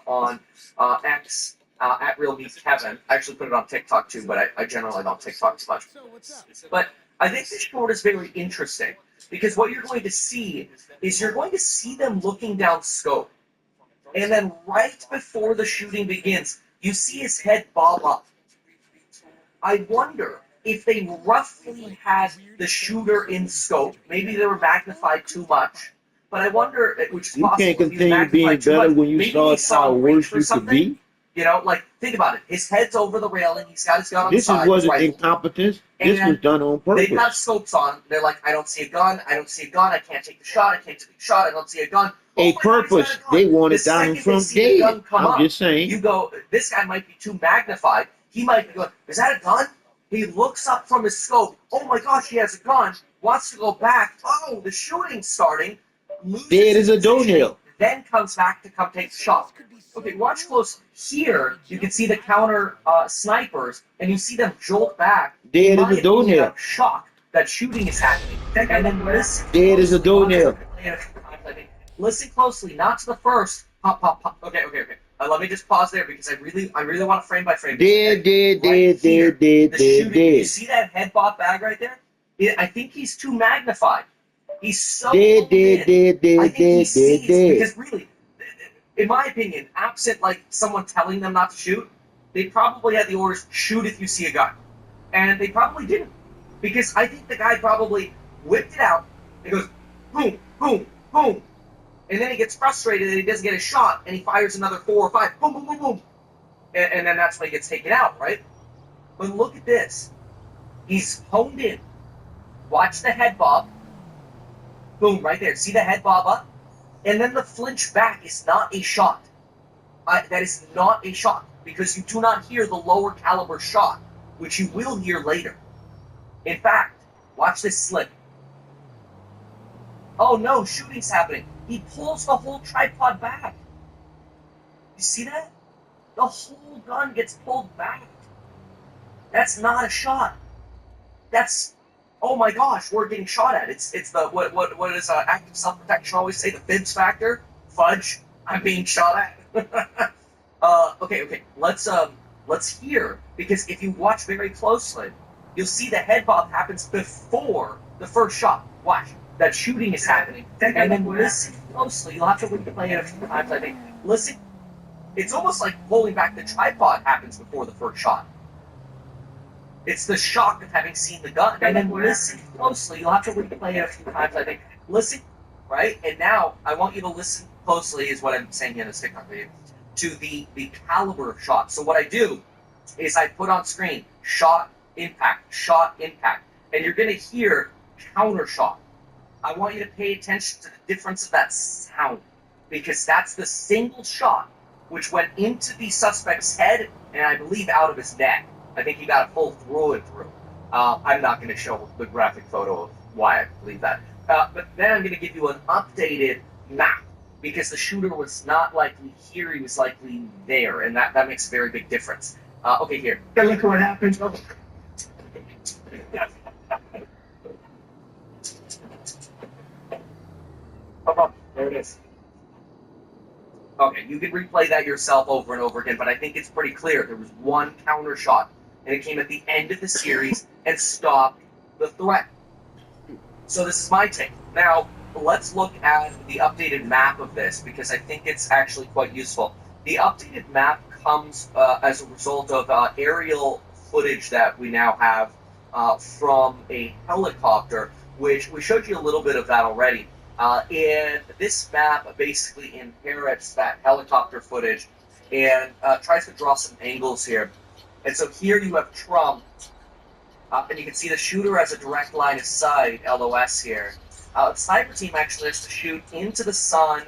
on X at Real Meet Kevin. I actually put it on TikTok too, but I generally don't TikTok too much. But I think this short is very interesting because what you're going to see is you're going to see them looking down scope. And then right before the shooting begins, you see his head bob up. I wonder if they roughly had the shooter in scope. Maybe they were magnified too much. But I wonder, which is You possible, can't if he was continue being magnified too better much. when you Maybe saw they saw how him reach worse for you could something. be. You know, like, think about it. His head's over the railing. He's got his gun on the This side. wasn't Right. incompetence. This was And done on they've got purpose. scopes on. They're like, I don't see a gun. I don't see a gun. I can't take the shot. I can't take the shot. I don't see a gun. A Oh my God, he's purpose. got a gun. They The wanted Donald second they Trump see the gun dead. come I'm up, just saying. you go, this guy might be too magnified. He might be going, is that a gun? He looks up from his scope. Oh my gosh, he has a gun. Wants to go back. Oh, the shooting's starting. Loses Dead as a his position, doornail. then comes back to come take the shot. Okay, watch close. Here, you can see the counter snipers, and you see them jolt back. Dead In as my a doornail. opinion, I'm shocked that shooting is happening. And then listen Dead as a closely. doornail. Listen closely, not to the first. Pop, pop, pop. Okay. Let me just pause there because I really want to frame by frame. Dead, dead, Right dead, here, dead, dead, the dead, shooting. You dead. see that head bob bag right there? I think he's too magnified. He's so Dead, honed dead, in. dead, I dead, think he dead, dead, sees dead. because really, in my opinion, absent like someone telling them not to shoot, they probably had the orders shoot if you see a gun, and they probably didn't because I think the guy probably whipped it out and goes boom, boom, boom, and then he gets frustrated that he doesn't get a shot, and he fires another 4 or 5, boom, boom, boom, boom, and then that's when he gets taken out, right? But look at this. He's honed in. Watch the head bob. Boom, right there. See the head bob up? And then the flinch back is not a shot. That is not a shot because you do not hear the lower caliber shot, which you will hear later. In fact, watch this slip. Oh no, shooting's happening. He pulls the whole tripod back. You see that? The whole gun gets pulled back. That's not a shot. That's, oh my gosh, we're getting shot at. It's the what does active self-protection always say? The fibs factor. Fudge. I'm being shot at. Okay. Let's hear because if you watch very closely, you'll see the head bob happens before the first shot. Watch. That shooting is happening, and then listen closely. You'll have to replay it a few times. I think. Listen. It's almost like pulling back the tripod happens before the first shot. It's the shock of having seen the gun. And then listen closely. You'll have to replay it a few times, I think. Listen, right? And now I want you to listen closely, is what I'm saying in this TikTok video, to the caliber of shot. So what I do is I put on screen shot, impact, and you're going to hear counter shot. I want you to pay attention to the difference of that sound because that's the single shot which went into the suspect's head and I believe out of his neck. I think he got a full through and through. I'm not going to show the graphic photo of why I believe that. But then I'm going to give you an updated map because the shooter was not likely here, he was likely there, and that makes a very big difference. Okay, here. Look what happened. Oh. There it is. Okay, you can replay that yourself over and over again, but I think it's pretty clear. There was one counter shot, and it came at the end of the series and stopped the threat. So this is my take. Now, let's look at the updated map of this, because I think it's actually quite useful. The updated map comes as a result of aerial footage that we now have from a helicopter, which we showed you a little bit of that already. And this map basically inherits that helicopter footage and tries to draw some angles here. And so here you have Trump, and you can see the shooter has a direct line of sight, LOS here. The sniper team actually has to shoot into the sun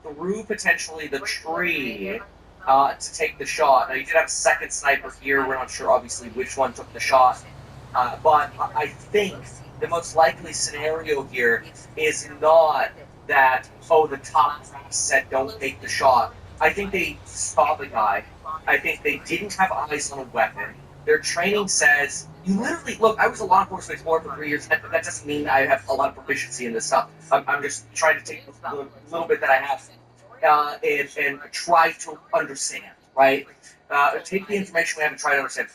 through potentially the tree to take the shot. Now you did have a second sniper here. We're not sure obviously which one took the shot. But I think the most likely scenario here is not that, oh, the top brass said don't take the shot. I think they saw the guy. I think they didn't have eyes on a weapon. Their training says, you literally, look, I was a law enforcement explorer for 3 years. That doesn't mean I have a lot of proficiency in this stuff. I'm just trying to take the little bit that I have. and try to understand, right? Take the information we have and try to understand.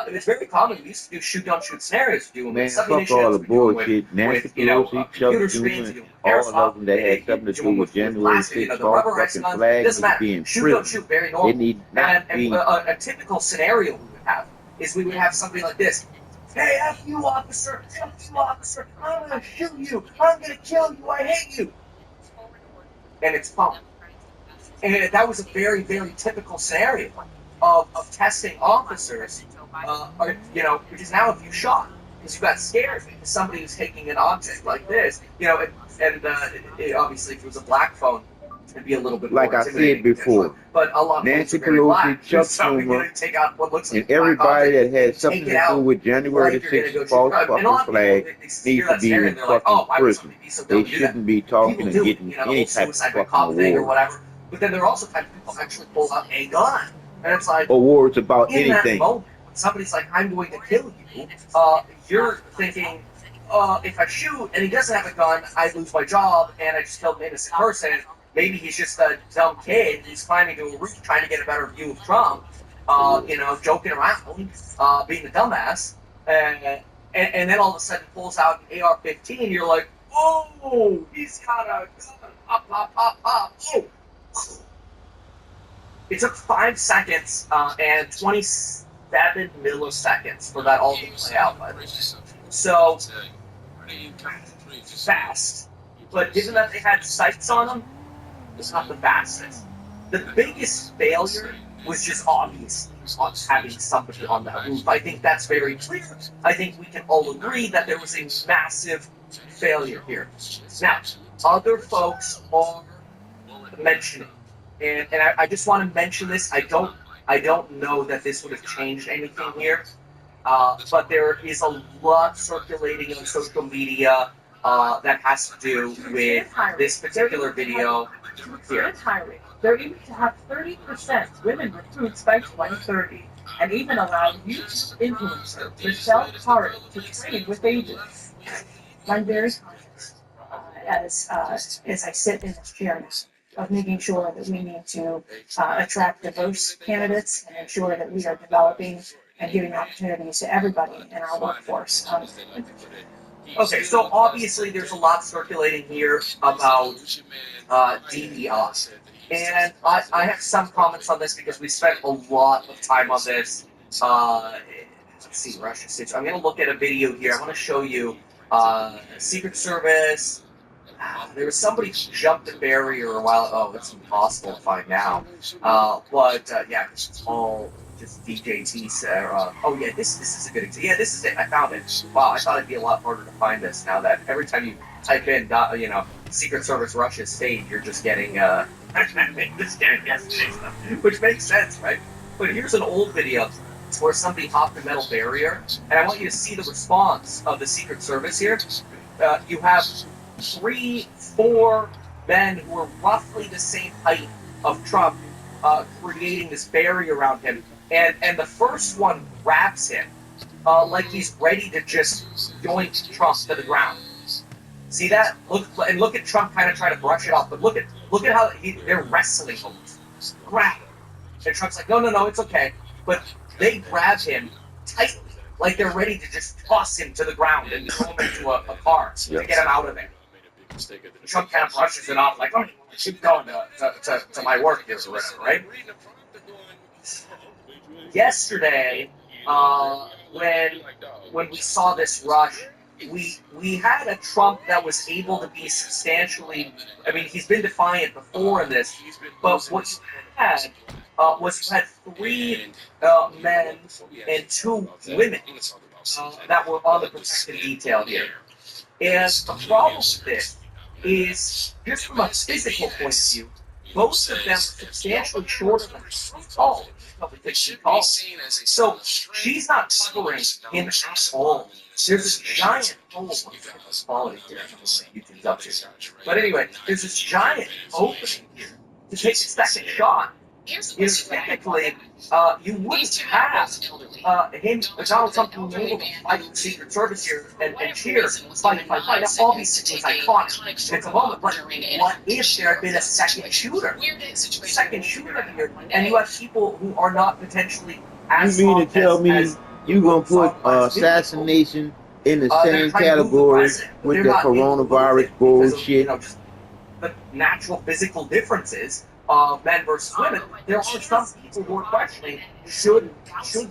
It's very common. We used to do shoot, don't shoot scenarios. We do them Man, with fuck all submunitions. the We do them bullshit. Nancy with you know, Pelosi, computer Chuck screens. We Schumer, do them with all airsoft. of them that had something to Do do them with with January plastic. You know, 6th the false rubberized fucking guns. flag Doesn't need to matter. be in Shoot, don't prison. shoot. Very They normal. need not And be. a typical scenario we would have is we would have something like this. Hey, F you, officer. F you, officer. I'm going to shoot you. I'm going to kill you. I hate you. And it's pumped. And that was a very, very typical scenario of testing officers, because now if you shot, because you got scared because somebody was taking an object like this, obviously if it was a black phone, it'd be a little bit Like more I said before, but a lot of Nancy phones are very Pelosi, black. Chuck So you're Schumer, going to take out what looks like and a black everybody object that had and something take it to do out with January like the you're going to 6th go shoot false crime. And a fucking lot of people, flag they need hear to that be scenario in and they're like, fucking oh, why would prison. somebody be so dumb They to do that? shouldn't be talking People and do it, getting the any whole type of suicide by fucking cop thing or award. whatever. But then there are also times people actually pull out a gun. And it's like, Awards about in that anything. moment, when somebody's like, I'm going to kill you, you're thinking, if I shoot and he doesn't have a gun, I lose my job and I just killed an innocent person. Maybe he's just a dumb kid who's climbing to a roof trying to get a better view of Trump, joking around, being a dumbass. And then all of a sudden pulls out an AR-15. You're like, oh, he's got a gun. Pop, pop, pop, pop. Oh. It took 5 seconds and 27 milliseconds for that all to play out, by the way. So, fast. But given that they had sights on them, it's not the fastest. The biggest failure was just obvious on having somebody on that roof. I think that's very clear. I think we can all agree that there was a massive failure here. Now, other folks are mentioning, and I just want to mention this. I don't know that this would have changed anything here, but there is a lot circulating on social media that has to do with this particular video here. They're aiming to have 30% women recruits by 2030, and even allow YouTube influencer Michelle Khare to train with agents. I'm very conscious as I sit in this chair now of making sure that we need to attract diverse candidates and ensure that we are developing and giving opportunities to everybody in our workforce. Okay, so obviously there's a lot circulating here about DEI. And I have some comments on this because we spent a lot of time on this. Let's see, Russia Stitch. I'm going to look at a video here. I want to show you Secret Service. There was somebody who jumped the barrier a while. Oh, it's impossible to find now. Yeah, it's all just DJT. Oh yeah, this is a good example. Yeah, this is it. I found it. Wow, I thought it'd be a lot harder to find this now that every time you type in, Secret Service Russia State, you're just getting this yesterday stuff, which makes sense, right? But here's an old video where somebody hopped a metal barrier, and I want you to see the response of the Secret Service here. You have 3, 4 men who are roughly the same height of Trump, creating this barrier around him, and the first one grabs him like he's ready to just yoink Trump to the ground. See that? Look at Trump kind of try to brush it off, but look at how they're wrestling over it. Grab him. And Trump's like, no, it's okay. But they grab him tightly, like they're ready to just toss him to the ground and throw him into a car to get him out of there. Trump kind of brushes it off, like, oh, I should go to my work here or whatever, right? Yesterday, when we saw this rush, we had a Trump that was able to be substantially. I mean, he's been defiant before in this, but what you had was you had 3 men and 2 women that were on the protected detail here. And the problem with this is, just from a physical point of view, most of them are substantially shorter than tall. Probably 6 feet tall. So she's not covering him at all. There's this giant hole. Quality here. YouTube's up here. But anyway, there's this giant opening here to take a second shot. typically, you wouldn't have Donald Trump being able to fight the Secret Service here and cheer, fight. Now, obviously, it was iconic. It's a moment, but what if there had been a second shooter? Here, and you have people who are not potentially as You mean to tell me you gonna put assassination in the same category with the coronavirus bullshit? The natural physical differences of men versus women. There are some people who are questioning should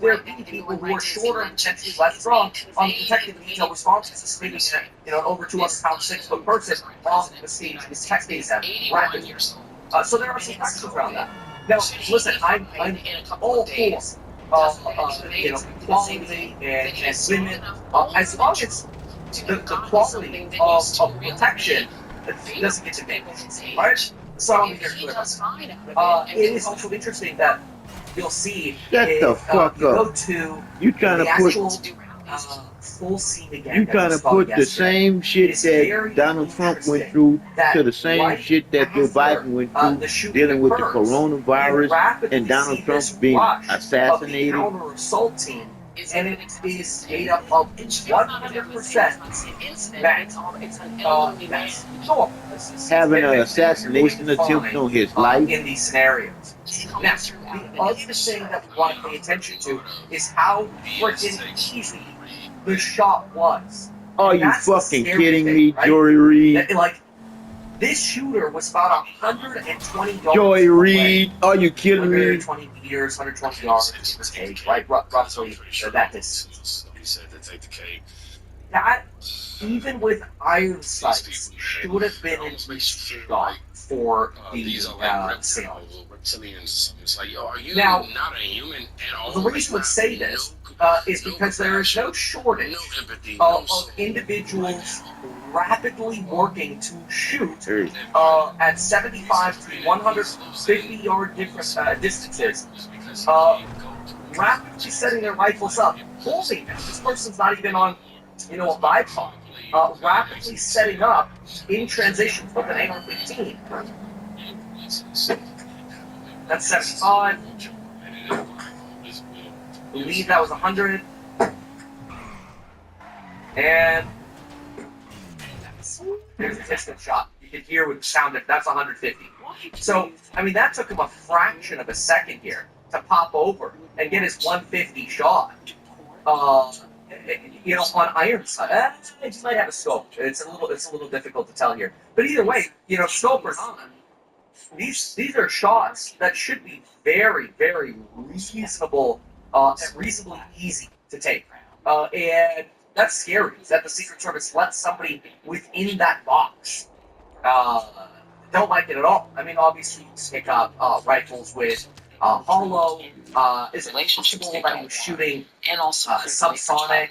there be people who are shorter and potentially less strong on the protective detail responses, maybe an over 200-pound 6-foot person off the stage is texting them rapidly. So there are some questions around that. Now, listen, I'm all for equality and women, as long as the quality of protection doesn't get diminished, right? So it is also interesting that you'll see Shut the fuck you up. go to You trying to put full scene again. you trying to put the same shit that Donald Trump went through to the same shit that Joe Biden went through, dealing with the coronavirus and Donald Trump being assassinated. Counter assault team, and it is made up of 100% having an assassination attempt on his life in these scenarios. Now, the other thing that we want to pay attention to is how freaking easy the shot was. Are you fucking kidding me, Joy Reid? Like, this shooter was about 120 yards. Joy Reid, are you kidding me? 120 meters, 120 yards, this cage, right? Roughly that distance. That, even with iron sights, should have been in shot for the sailor. Now, the reason we say this is because there is no shortage of individuals rapidly working to shoot at 75 to 150 yard distances, rapidly setting their rifles up, holding them. This person's not even on, a bipod. Rapidly setting up in transition with an AR-15. That's 75. I believe that was 100. And there's a distant shot. You can hear with the sound that that's 150. So, that took him a fraction of a second here to pop over and get his 150 shot. On iron sight. It might have a scope. It's a little difficult to tell here. But either way, scope or not, these are shots that should be very, very reasonable and reasonably easy to take. And that's scary, that the Secret Service lets somebody within that box. Don't like it at all. Obviously, you pick up rifles with hollow. Is it possible that he was shooting subsonic,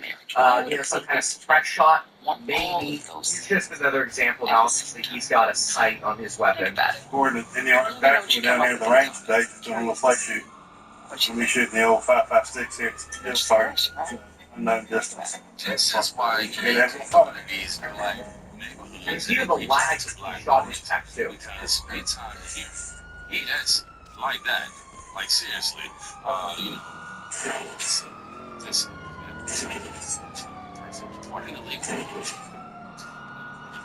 some kind of suppress shot? Maybe. It's just another example. Now, obviously, he's got a sight on his weapon. Gordon, in the arc back from down here in the range today, doing a little play shoot. We'll be shooting the old 5.56 here at Hillfire. Unknown distance. That's why you get that fun. And hear the lag of shot impact, too. Because anytime he that's like that. Like, seriously.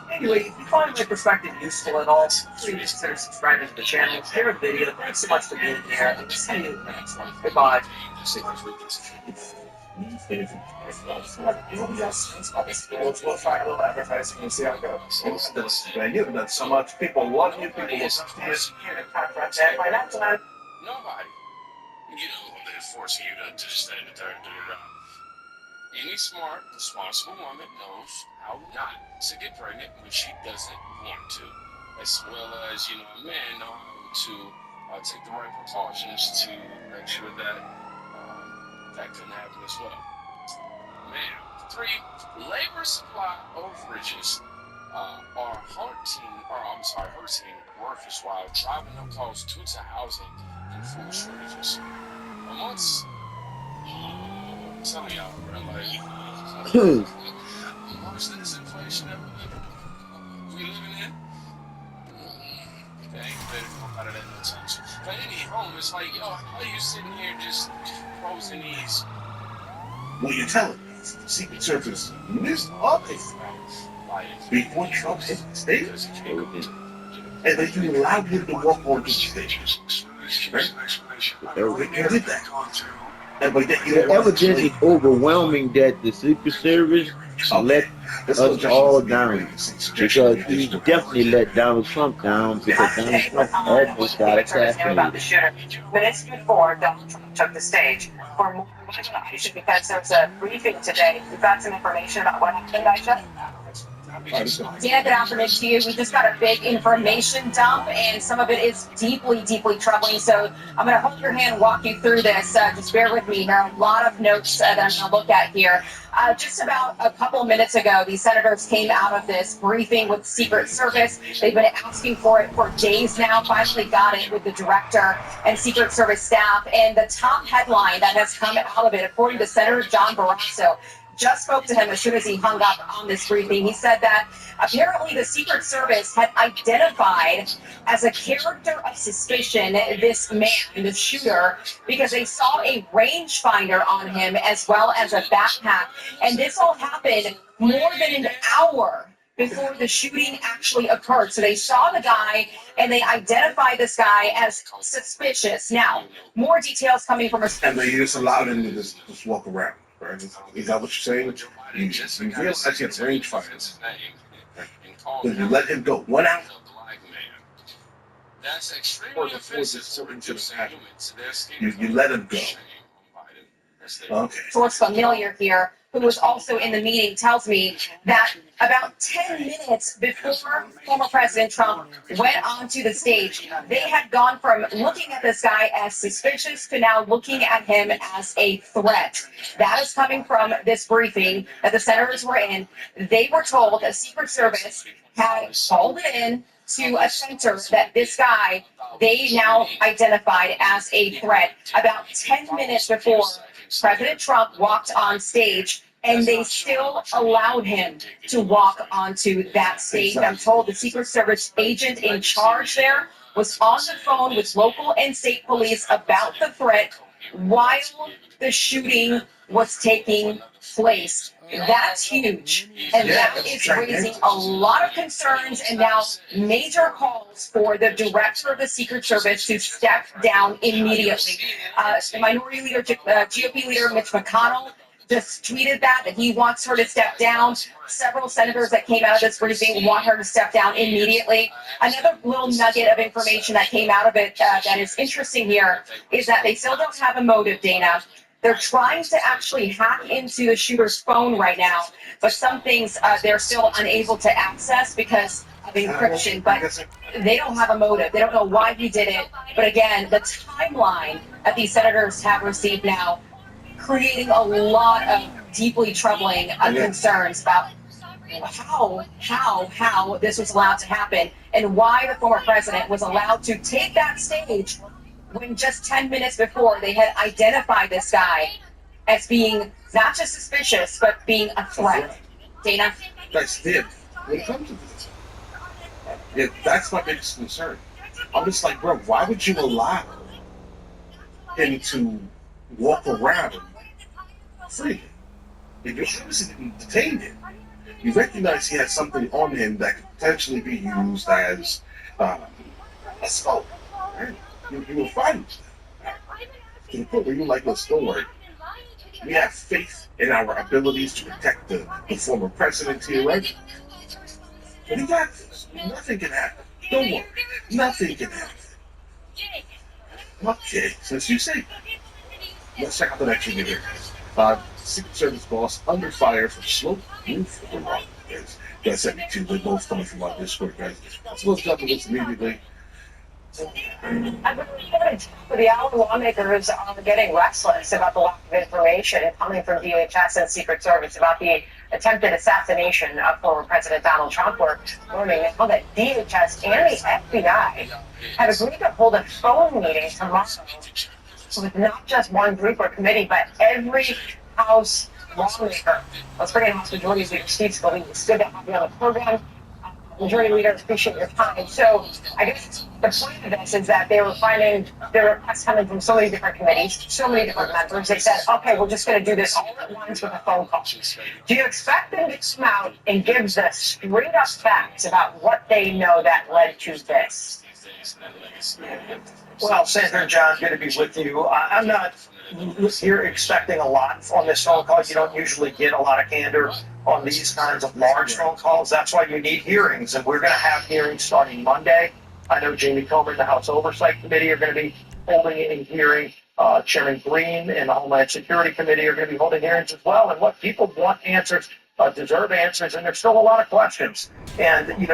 Anyway, if you find my perspective useful at all, please consider subscribing to the channel, share the video. Thanks so much for being here, and see you in the next one. Goodbye. We'll try a little advertising and see how it goes. You've done so much. People love you. People will see you. Nobody. They're forcing you to just stand there and do your job. Any smart, responsible woman knows how not to get pregnant when she doesn't want to. As well as, a man know how to take the right precautions to make sure that that couldn't happen as well. Man, 3, labor supply overages are hurting workers while driving up costs due to housing and food shortages. Amongst some of y'all, bro, amongst this inflation that we living in, They ain't ready to come out of that no time soon. But any home, it's like, yo, how are you sitting here just posing these? Well, you're telling me the Secret Service missed all this before Trump hit the stage, and then you allowed him to walk onto the stage. Right? You did that. And but then The evidence is overwhelming that the Secret Service let us all down, because he definitely let Donald Trump down, because Donald Trump almost got assassinated. Minutes before Donald Trump took the stage for more information, because there's a briefing today. We've got some information about what happened, Aisha. Dana, good afternoon to you. We just got a big information dump, and some of it is deeply, deeply troubling. So I'm going to hold your hand and walk you through this. Just bear with me. There are a lot of notes that I'm going to look at here. Just about a couple of minutes ago, these senators came out of this briefing with the Secret Service. They've been asking for it for days now. Finally got it with the director and Secret Service staff. And the top headline that has come out of it, according to Senator John Barrasso, just spoke to him as soon as he hung up on this briefing. He said that apparently the Secret Service had identified as a character of suspicion this man, the shooter, because they saw a rangefinder on him as well as a backpack. And this all happened more than an hour before the shooting actually occurred. So they saw the guy and they identified this guy as suspicious. Now, more details coming from a... And they just allowed him to just walk around. Right? Is that what you're saying? You realize he has rangefinder. Then you let him go 1 hour. That's extremely offensive to humans. You let him go. Okay. Source familiar here, who was also in the meeting, tells me that about 10 minutes before former President Trump went onto the stage, they had gone from looking at this guy as suspicious to now looking at him as a threat. That is coming from this briefing that the senators were in. They were told the Secret Service had called it in to a center that this guy, they now identified as a threat about 10 minutes before President Trump walked on stage, and they still allowed him to walk onto that stage. I'm told the Secret Service agent in charge there was on the phone with local and state police about the threat while the shooting was taking place. That's huge, and that is raising a lot of concerns, and now major calls for the director of the Secret Service to step down immediately. Minority Leader, GOP Leader Mitch McConnell just tweeted that he wants her to step down. Several senators that came out of this briefing want her to step down immediately. Another little nugget of information that came out of it that is interesting here is that they still don't have a motive, Dana. They're trying to actually hack into the shooter's phone right now, but some things they're still unable to access because of encryption, but they don't have a motive. They don't know why he did it. But again, the timeline that these senators have received now, creating a lot of deeply troubling concerns about how this was allowed to happen and why the former president was allowed to take that stage when just 10 minutes before they had identified this guy as being not just suspicious, but being a threat. Dana? That's it. When it comes to this, that's my biggest concern. I'm just like, bro, why would you allow him to walk around freely? If you're obviously didn't detain him, you recognize he has something on him that could potentially be used as assault. Right? You were fighting to the point where you're like, let's don't worry. We have faith in our abilities to protect the former president here, right? But he got this. Nothing can happen. Don't worry. Nothing can happen. Okay, since you say that, let's check out the next video here. Secret Service boss under fire for smoke roof of the wrong. That's 72. They're both coming from our Discord, guys. So let's jump into this immediately. I believe that the hour lawmakers are getting restless about the lack of information coming from DHS and Secret Service about the attempted assassination of former President Donald Trump. We're learning now that DHS and the FBI have agreed to hold a phone meeting tomorrow with not just one group or committee, but every House lawmaker. Let's bring in House Majority Leader Steve Scalise. Good to have you on the program. Majority Leader, appreciate your time. So I guess the point of this is that they were finding the requests coming from so many different committees, so many different members. They said, okay, we're just going to do this all at once with a phone call. Do you expect them to come out and give the straight up facts about what they know that led to this? Well, Senator John, good to be with you. I'm not here expecting a lot on this phone call. You don't usually get a lot of candor on these kinds of large phone calls. That's why you need hearings, and we're going to have hearings starting Monday. I know Jamie Comer and the House Oversight Committee are going to be holding a hearing. Chairman Green and the Homeland Security Committee are going to be holding hearings as well. And what people want answers, deserve answers, and there's still a lot of questions. And you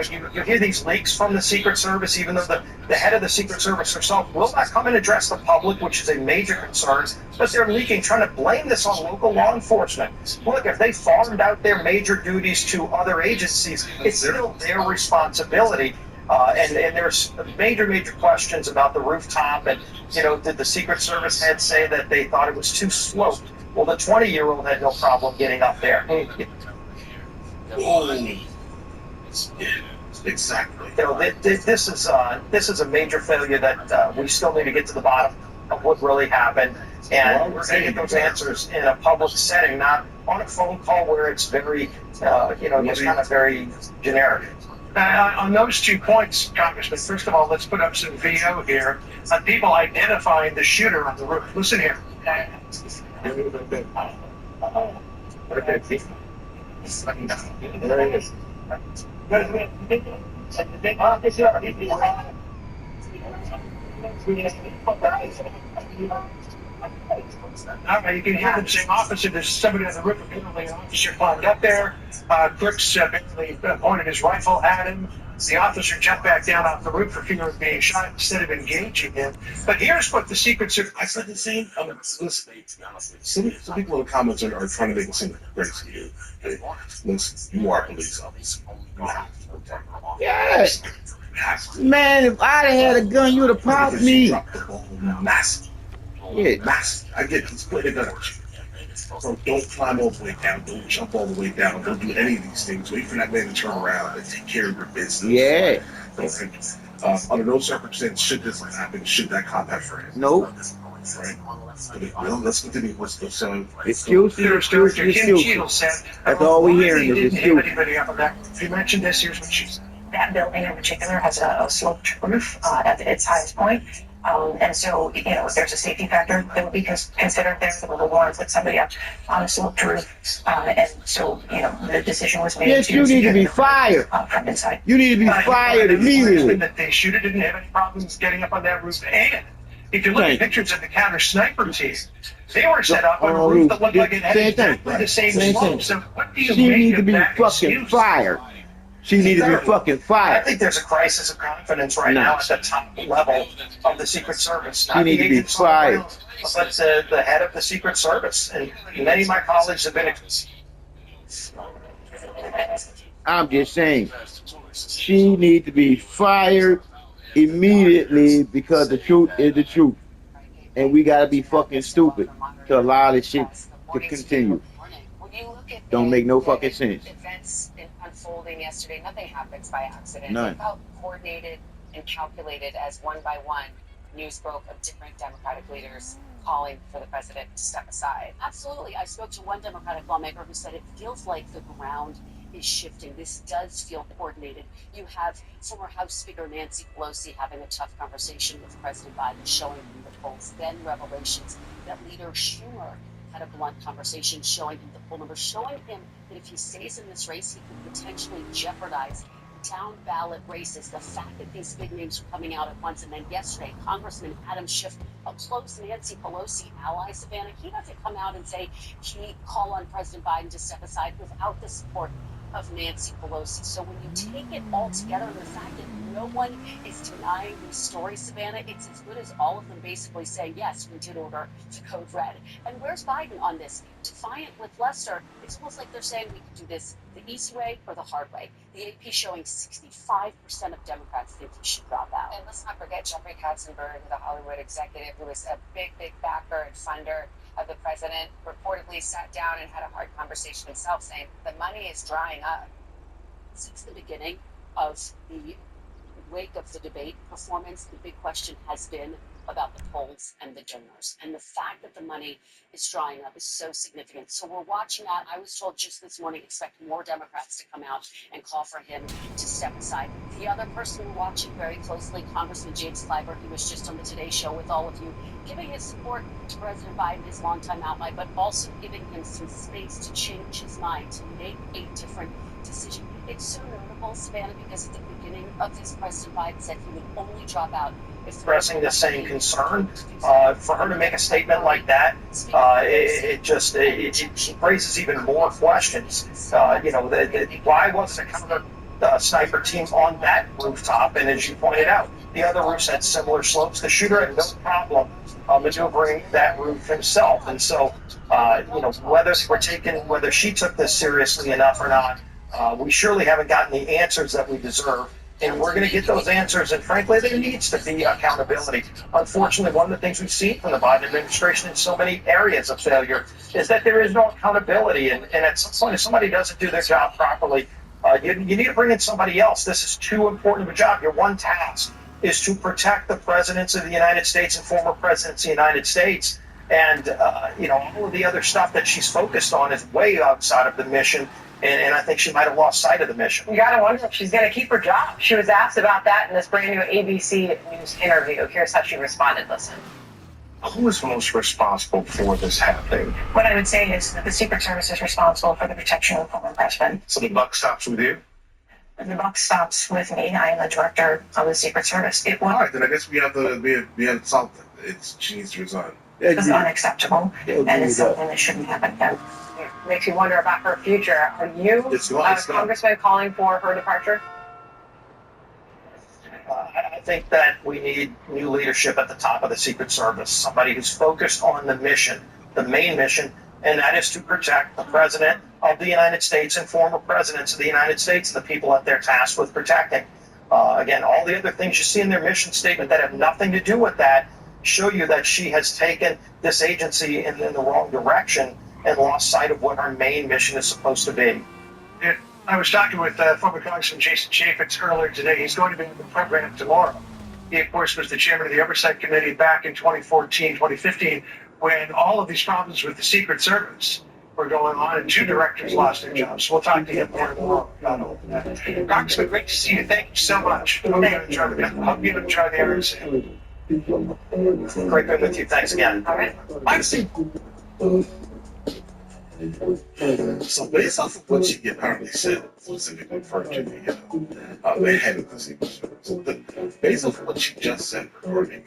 hear these leaks from the Secret Service, even though the head of the Secret Service herself will not come and address the public, which is a major concern. But they're leaking, trying to blame this on local law enforcement. Look, if they farmed out their major duties to other agencies, it's still their responsibility. And there's major questions about the rooftop. And, did the Secret Service head say that they thought it was too sloped? Well, the 20-year-old had no problem getting up there. Exactly. This is a major failure that we still need to get to the bottom of what really happened. And we're going to get those answers in a public setting, not on a phone call where it's very, just kind of very generic. On those 2 points, Congressman, first of all, let's put up some video here on people identifying the shooter on the roof. Listen here. There it is. All right, you can hear them saying, officer, there's somebody on the roof. Apparently, an officer climbed up there. Crooks apparently pointed his rifle at him. The officer jumped back down off the roof for fear of being shot instead of engaging him. But here's what the Secret Service. I said the same. Listen, some people in the comments are trying to make it seem like crazy to you. Okay? Listen, you are a police officer. You have to protect the law. Yes. You have to. Man, if I'd have had a gun, you would have popped Because you me. dropped the ball massive. Yeah. Massive. I get it. Let's play the gun with you. So don't climb all the way down. Don't jump all the way down. Don't do any of these things. Wait for that man to turn around and take care of your business. Yeah. Under no circumstance should this happen. Should that cop have friends? Nope. Right. Well, let's continue. Let's go. So, Excuses, Director excuses, Kim excuses. Cheadle said, That's all we why hearing they is didn't have excuses. anybody up on that. If you mentioned this, here's what she said. That building in particular has a sloped roof at its highest point. And so, if there's a safety factor that would be considered there, that would warrant put somebody up on a sloped roof. And so, the decision was made. Yes, you need to be fired. From inside. You need to be fired immediately. That the shooter didn't have any problems getting up on that roof. And if you look at pictures of the counter sniper team, they were set up on a roof that looked like it had exactly the same slope. So what do you She make needs to of be that fucking excuse? fired. She needs to be fucking I fired. think there's a crisis of confidence right now at the top level of the Secret Service. You need to be fired. But the head of the Secret Service, and many of my colleagues have been. I'm just saying. She needs to be fired immediately because the truth is the truth. And we gotta be fucking stupid to allow this shit to continue. Don't make no fucking sense. Events unfolding yesterday, nothing happens by accident. None. It felt coordinated and calculated as one by one news broke of different Democratic leaders calling for the president to step aside. Absolutely. I spoke to one Democratic lawmaker who said it feels like the ground is shifting. This does feel coordinated. You have former House Speaker Nancy Pelosi having a tough conversation with President Biden, showing him the polls, then revelations that Leader Schumer had a blunt conversation showing him the poll numbers, showing him that if he stays in this race, he could potentially jeopardize down ballot races. The fact that these big names are coming out at once, and then yesterday, Congressman Adam Schiff, a close Nancy Pelosi ally, Savannah, he doesn't come out and say he call on President Biden to step aside without the support of Nancy Pelosi. So when you take it all together, and the fact that no one is denying these stories, Savannah, it's as good as all of them basically saying, yes, we did order the code red. And where's Biden on this? Defiant with Lester, it's almost like they're saying we could do this the easy way or the hard way. The AP showing 65% of Democrats think he should drop out. And let's not forget Jeffrey Katzenberg, the Hollywood executive who was a big backer and funder of the president, reportedly sat down and had a hard conversation himself saying the money is drying up. Since the beginning, of the wake of the debate performance, the big question has been about the polls and the donors. And the fact that the money is drying up is so significant. So we're watching that. I was told just this morning, expect more Democrats to come out and call for him to step aside. The other person we're watching very closely, Congressman James Clyburn, he was just on the Today Show with all of you, giving his support to President Biden, his longtime ally, but also giving him some space to change his mind, to make a different decision. It's so notable, Savannah, because at the beginning of this, President Biden said he would only drop out if Expressing the same concern. For her to make a statement like that, it raises even more questions. Why wasn't a counter sniper team on that rooftop? And as you pointed out, the other roofs had similar slopes. The shooter had no problem maneuvering that roof himself. And so, whether she took this seriously enough or not, we surely haven't gotten the answers that we deserve. And we're going to get those answers. And frankly, there needs to be accountability. Unfortunately, one of the things we've seen from the Biden administration in so many areas of failure is that there is no accountability. And at some point, if somebody doesn't do their job properly, you need to bring in somebody else. This is too important of a job. Your one task is to protect the presidents of the United States and former presidents of the United States. And, all of the other stuff that she's focused on is way outside of the mission. And I think she might have lost sight of the mission. You got to wonder if she's going to keep her job. She was asked about that in this brand new ABC News interview. Here's how she responded. Listen. Who is most responsible for this happening? What I would say is that the Secret Service is responsible for the protection of the former president. So the buck stops with you? The buck stops with me. I am the director of the Secret Service. It All right, then I guess we have something. She needs to resign. was unacceptable, and it's something that shouldn't happen again. Makes you wonder about her future. Are you, Congressman, calling for her departure? I think that we need new leadership at the top of the Secret Service, somebody who's focused on the mission, the main mission, and that is to protect the President of the United States and former presidents of the United States and the people that they're tasked with protecting. Again, all the other things you see in their mission statement that have nothing to do with that show you that she has taken this agency in the wrong direction and lost sight of what her main mission is supposed to be. Yeah, I was talking with former Congressman Jason Chaffetz earlier today. He's going to be in the program tomorrow. He, of course, was the chairman of the Oversight Committee back in 2014, 2015, when all of these problems with the Secret Service were going on and 2 directors lost their jobs. We'll talk to him more tomorrow about all of that. Congressman, great to see you. Thank you so much. Hope you enjoy the hours. Great being with you. Thanks again. All right. I see. So based off of what she apparently said, specifically referring to the head of the Secret Service, based off of what she just said regarding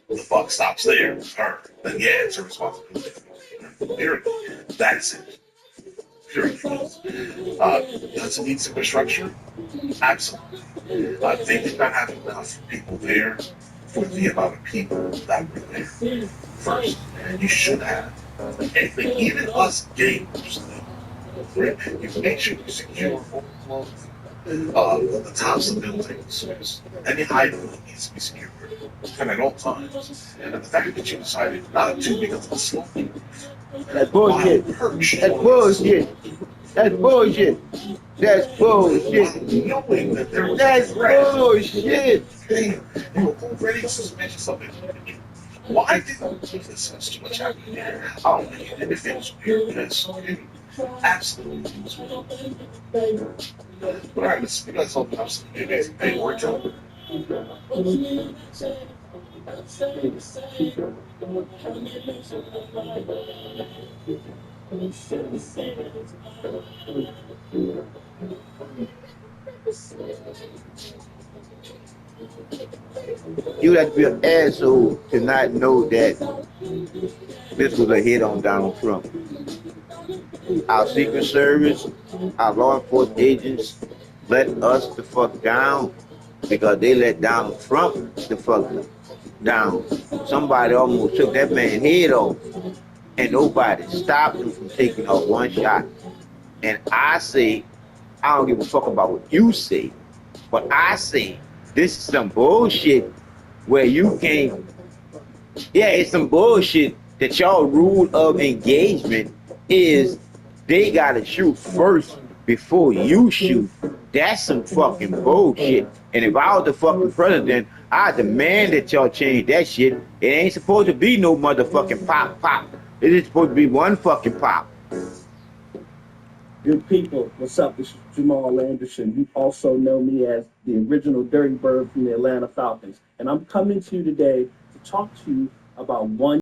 the buck stops there with her, then yeah, it's her responsibility. Period. That's it. Period. Does it need some infrastructure? Absolutely. They did not have enough people there for the amount of people that were there. First, you should have. Anything, even us gamers, you make sure you secure the tops of buildings. Any height needs to be secured, and at all times. And the fact that you decided not to because of the sloping roof. That's bullshit. That's bullshit. That's bullshit. That's bullshit. Knowing that there was That's bullshit. you were already suspicious of something. Why didn't this has too much happening here? Oh, man, if it was weird, because absolutely it was weird. All right, let's open up some amazing paperwork. You have to be an asshole to not know that this was a hit on Donald Trump. Our Secret Service, our law enforcement agents let us the fuck down because they let Donald Trump the fuck down. Somebody almost took that man's head off and nobody stopped him from taking off one shot. And I say, I don't give a fuck about what you say, but I say this is some bullshit where you can't, yeah, it's some bullshit that y'all rule of engagement is they gotta shoot first before you shoot. That's some fucking bullshit. And if I was the fucking president, I demand that y'all change that shit. It ain't supposed to be no motherfucking pop. It is supposed to be one fucking pop. Good people, what's up? This is Jamal Anderson. You also know me as the original Dirty Bird from the Atlanta Falcons. And I'm coming to you today to talk to you about one